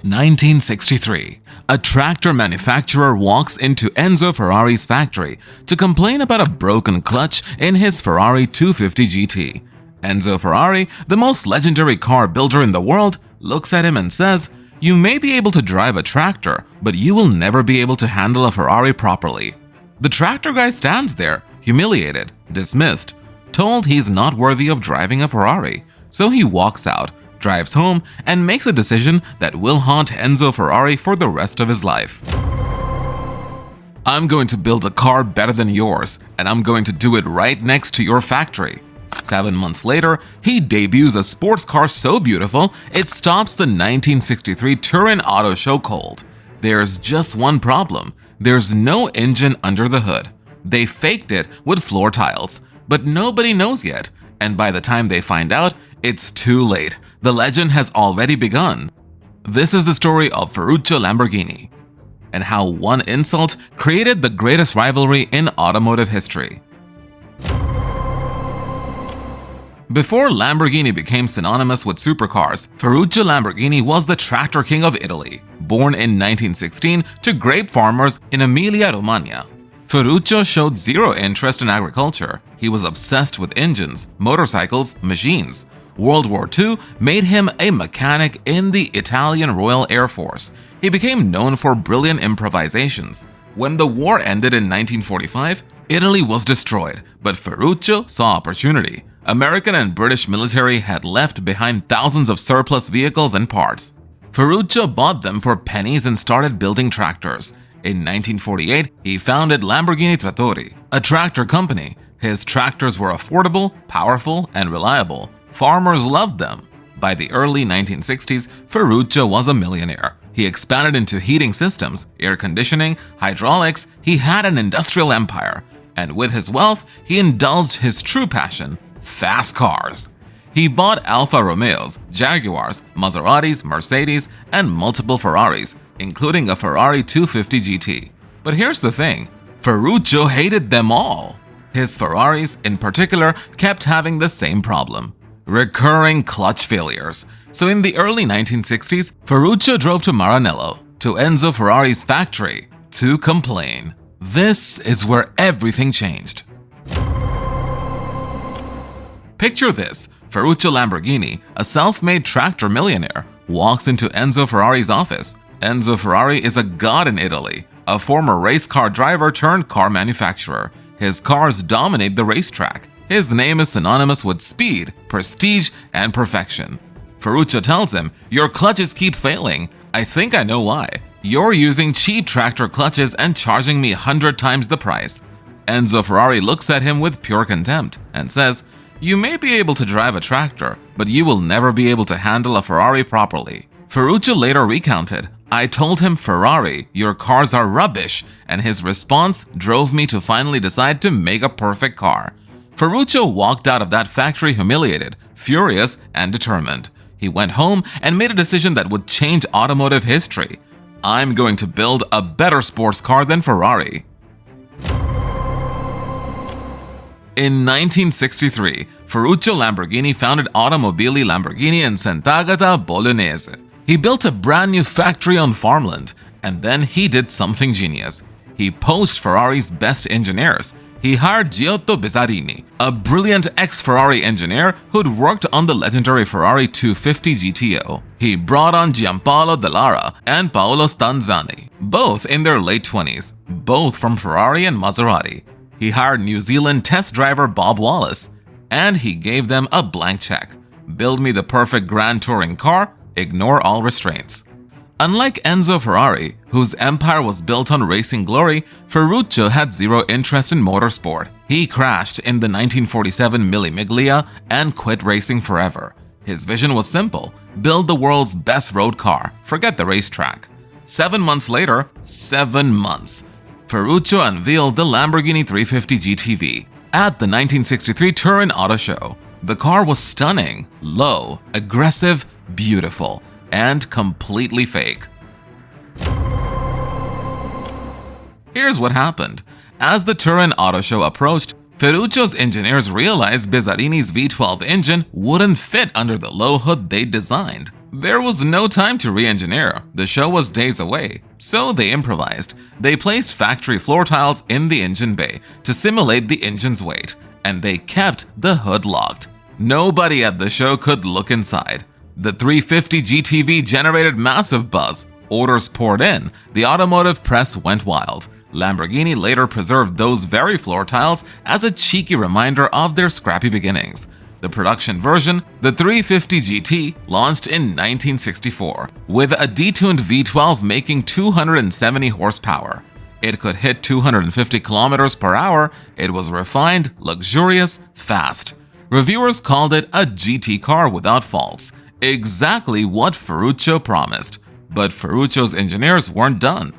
1963. A tractor manufacturer walks into Enzo Ferrari's factory to complain about a broken clutch in his Ferrari 250 GT. Enzo Ferrari, the most legendary car builder in the world, looks at him and says, "You may be able to drive a tractor, but you will never be able to handle a Ferrari properly." The tractor guy stands there, humiliated, dismissed, told he's not worthy of driving a Ferrari. So he walks out, drives home, and makes a decision that will haunt Enzo Ferrari for the rest of his life. "I'm going to build a car better than yours, and I'm going to do it right next to your factory." 7 months later, he debuts a sports car so beautiful it stops the 1963 Turin Auto Show cold. There's just one problem. There's no engine under the hood. They faked it with floor tiles, but nobody knows yet, and by the time they find out, it's too late. The legend has already begun. This is the story of Ferruccio Lamborghini and how one insult created the greatest rivalry in automotive history. Before Lamborghini became synonymous with supercars, Ferruccio Lamborghini was the tractor king of Italy. Born in 1916 to grape farmers in Emilia-Romagna, Ferruccio showed zero interest in agriculture. He was obsessed with engines, motorcycles, machines. World War II made him a mechanic in the Italian Royal Air Force. He became known for brilliant improvisations. When the war ended in 1945, Italy was destroyed, but Ferruccio saw opportunity. American and British military had left behind thousands of surplus vehicles and parts. Ferruccio bought them for pennies and started building tractors. In 1948, he founded Lamborghini Trattori, a tractor company. His tractors were affordable, powerful, and reliable. Farmers loved them. By the early 1960s, Ferruccio was a millionaire. He expanded into heating systems, air conditioning, hydraulics. He had an industrial empire. And with his wealth, he indulged his true passion: fast cars. He bought Alfa Romeos, Jaguars, Maseratis, Mercedes, and multiple Ferraris, including a Ferrari 250 GT. But here's the thing, Ferruccio hated them all. His Ferraris, in particular, kept having the same problem: recurring clutch failures. So in the early 1960s, Ferruccio drove to Maranello, to Enzo Ferrari's factory, to complain. This is where everything changed. Picture this: Ferruccio Lamborghini, a self-made tractor millionaire, walks into Enzo Ferrari's office. Enzo Ferrari is a god in Italy, a former race car driver turned car manufacturer. His cars dominate the racetrack. His name is synonymous with speed, prestige, and perfection. Ferruccio tells him, "Your clutches keep failing. I think I know why. You're using cheap tractor clutches and charging me 100 times the price." Enzo Ferrari looks at him with pure contempt and says, "You may be able to drive a tractor, but you will never be able to handle a Ferrari properly." Ferruccio later recounted, "I told him, 'Ferrari, your cars are rubbish,' and his response drove me to finally decide to make a perfect car." Ferruccio walked out of that factory humiliated, furious, and determined. He went home and made a decision that would change automotive history. "I'm going to build a better sports car than Ferrari." In 1963, Ferruccio Lamborghini founded Automobili Lamborghini in Sant'Agata Bolognese. He built a brand new factory on farmland, and then he did something genius. He poached Ferrari's best engineers. He hired Giotto Bizzarini, a brilliant ex-Ferrari engineer who'd worked on the legendary Ferrari 250 GTO. He brought on Giampaolo Dallara and Paolo Stanzani, both in their late 20s, both from Ferrari and Maserati. He hired New Zealand test driver Bob Wallace, and he gave them a blank check: "Build me the perfect grand touring car, ignore all restraints." Unlike Enzo Ferrari, whose empire was built on racing glory, Ferruccio had zero interest in motorsport. He crashed in the 1947 Mille Miglia and quit racing forever. His vision was simple: build the world's best road car, forget the racetrack. 7 months later, 7 months, Ferruccio unveiled the Lamborghini 350 GTV at the 1963 Turin Auto Show. The car was stunning, low, aggressive, beautiful, and completely fake. Here's what happened. As the Turin Auto Show approached, Ferruccio's engineers realized Bizzarini's V12 engine wouldn't fit under the low hood they designed. There was no time to re-engineer, the show was days away, so they improvised. They placed factory floor tiles in the engine bay to simulate the engine's weight, and they kept the hood locked. Nobody at the show could look inside. The 350 GTV generated massive buzz, orders poured in, the automotive press went wild. Lamborghini later preserved those very floor tiles as a cheeky reminder of their scrappy beginnings. The production version, the 350 GT, launched in 1964, with a detuned V12 making 270 horsepower. It could hit 250 kilometers per hour, it was refined, luxurious, fast. Reviewers called it a GT car without faults, exactly what Ferruccio promised. But Ferruccio's engineers weren't done.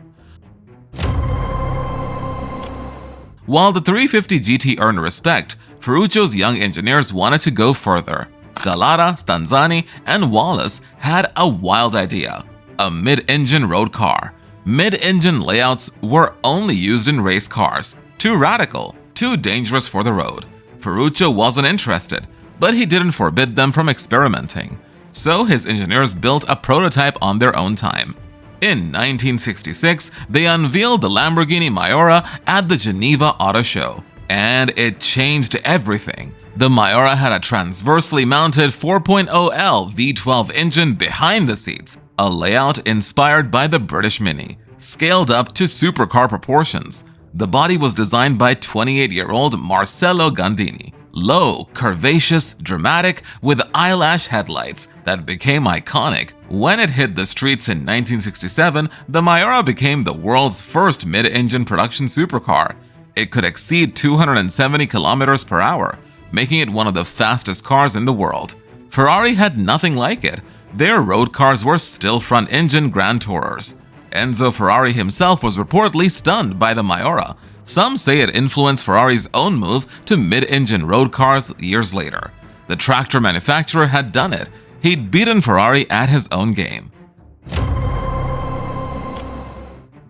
While the 350 GT earned respect, Ferruccio's young engineers wanted to go further. Zalata, Stanzani, and Wallace had a wild idea: a mid-engine road car. Mid-engine layouts were only used in race cars. Too radical, too dangerous for the road. Ferruccio wasn't interested, but he didn't forbid them from experimenting. So his engineers built a prototype on their own time. In 1966, they unveiled the Lamborghini Miura at the Geneva Auto Show, and it changed everything. The Miura had a transversely mounted 4.0L V12 engine behind the seats, a layout inspired by the British Mini, scaled up to supercar proportions. The body was designed by 28-year-old Marcello Gandini. Low, curvaceous, dramatic, with eyelash headlights that became iconic. When it hit the streets in 1967, the Miura became the world's first mid-engine production supercar. It could exceed 270 kilometers per hour, making it one of the fastest cars in the world. Ferrari had nothing like it. Their road cars were still front-engine Grand Tourers. Enzo Ferrari himself was reportedly stunned by the Miura. Some say it influenced Ferrari's own move to mid-engine road cars years later. The tractor manufacturer had done it. He'd beaten Ferrari at his own game.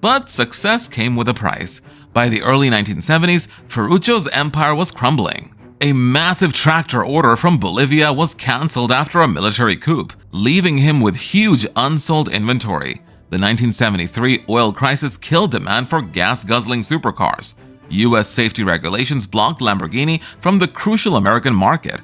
But success came with a price. By the early 1970s, Ferruccio's empire was crumbling. A massive tractor order from Bolivia was cancelled after a military coup, leaving him with huge unsold inventory. The 1973 oil crisis killed demand for gas-guzzling supercars. US safety regulations blocked Lamborghini from the crucial American market.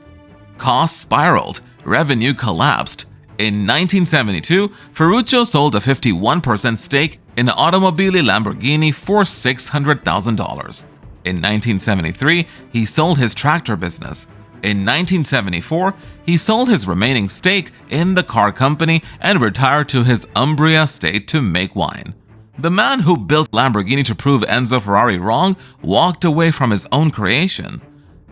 Costs spiraled, revenue collapsed. In 1972, Ferruccio sold a 51% stake in Automobili Lamborghini for $600,000. In 1973, he sold his tractor business. In 1974, he sold his remaining stake in the car company and retired to his Umbria state to make wine. The man who built Lamborghini to prove Enzo Ferrari wrong walked away from his own creation.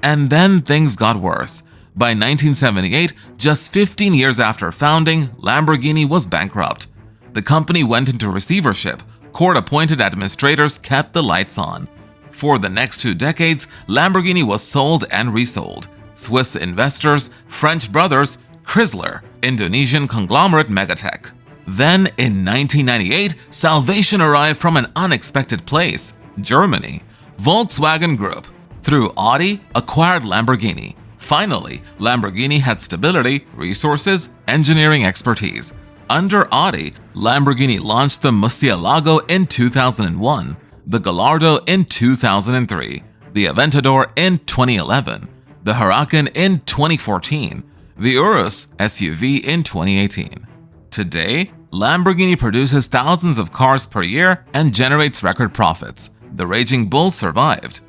And then things got worse. By 1978, just 15 years after founding, Lamborghini was bankrupt. The company went into receivership. Court-appointed administrators kept the lights on. For the next 2 decades, Lamborghini was sold and resold. Swiss investors, French brothers, Chrysler, Indonesian conglomerate Megatech. Then, in 1998, salvation arrived from an unexpected place: Germany. Volkswagen Group, through Audi, acquired Lamborghini. Finally, Lamborghini had stability, resources, engineering expertise. Under Audi, Lamborghini launched the Murcielago in 2001, the Gallardo in 2003, the Aventador in 2011, the Huracan in 2014, the Urus SUV in 2018. Today, Lamborghini produces thousands of cars per year and generates record profits. The Raging Bull survived.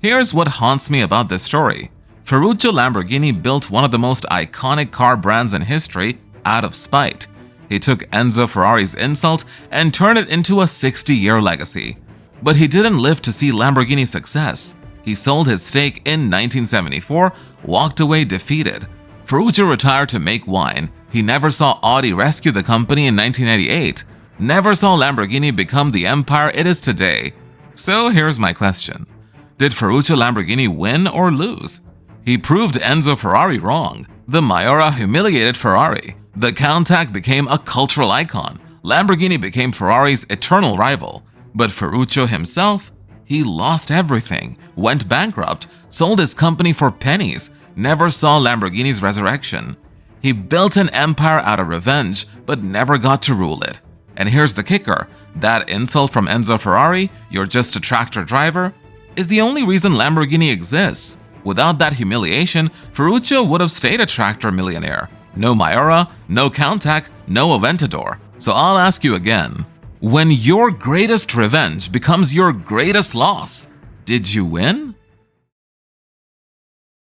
Here's what haunts me about this story. Ferruccio Lamborghini built one of the most iconic car brands in history out of spite. He took Enzo Ferrari's insult and turned it into a 60-year legacy. But he didn't live to see Lamborghini's success. He sold his stake in 1974, walked away defeated. Ferruccio retired to make wine. He never saw Audi rescue the company in 1998. Never saw Lamborghini become the empire it is today. So here's my question. Did Ferruccio Lamborghini win or lose? He proved Enzo Ferrari wrong. The Miura humiliated Ferrari. The Countach became a cultural icon. Lamborghini became Ferrari's eternal rival. But Ferruccio himself? He lost everything, went bankrupt, sold his company for pennies, never saw Lamborghini's resurrection. He built an empire out of revenge, but never got to rule it. And here's the kicker, that insult from Enzo Ferrari, "You're just a tractor driver," is the only reason Lamborghini exists. Without that humiliation, Ferruccio would have stayed a tractor millionaire. No Miura, no Countach, no Aventador. So I'll ask you again, when your greatest revenge becomes your greatest loss, did you win?